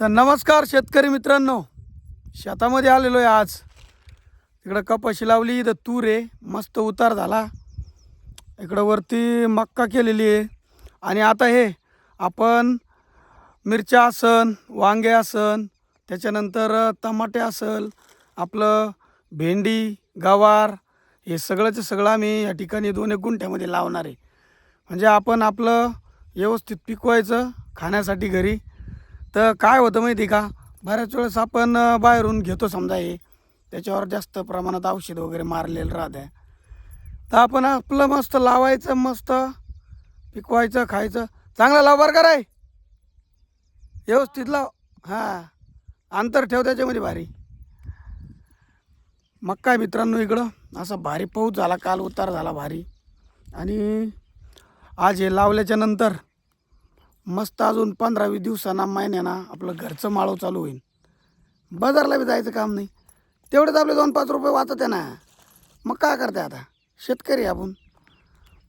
तर नमस्कार शेतकरी मित्रांनो, शेतामध्ये आलेलो आहे आज. इकडं कपाशी लावली, इथं तूर आहे, मस्त उतार झाला. इकडं वरती मक्का केलेली आहे. आणि आता हे आपण मिरच्या असन, वांगे असन, त्याच्यानंतर टमाटे असल, आपलं भेंडी, गवार, हे सगळंचं सगळं आम्ही या ठिकाणी 2-1 गुंठ्यामध्ये लावणार आहे. म्हणजे आपण आपलं व्यवस्थित पिकवायचं खाण्यासाठी घरी. तर काय होतं माहिती का, बऱ्याच वेळेस आपण बाहेरून घेतो समजा, हे त्याच्यावर जास्त प्रमाणात औषध वगैरे मारलेलं राहतं. तर आपण आपलं मस्त लावायचं, मस्त पिकवायचं, खायचं. चांगलं लाव बरं का रे, व्यवस्थित लाव. हां, अंतर ठेव त्याच्यामध्ये भारी. मग काय मित्रांनो, इकडं असा भारी पाऊस झाला, काल उतार झाला भारी. आणि आज हे लावल्याच्या नंतर मस्त अजून 15-20 दिवसांना, महिन्याना आपलं घरचं माळव चालू होईल. बाजारला बी जायचं काम नाही, तेवढेच आपले 2-5 रुपये वाचत आहे ना. मग काय करते, आता शेतकरी आपण.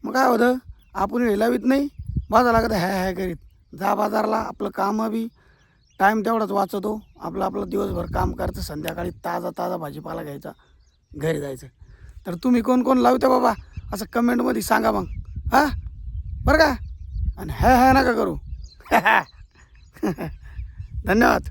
मग काय होतं, आपण हे लावित नाही, बाजार लागत हॅ करीत जा बाजारला. आपलं कामं बी टाईम तेवढाच वाचतो. आपलं दिवसभर काम करायचं, संध्याकाळी ताजा भाजीपाला घ्यायचा, घरी जायचं. तर तुम्ही कोण कोण लावता बाबा, असं कमेंटमध्ये सांगा मग. हां बरं का, आणि हॅ नका करू. धन्यवाद.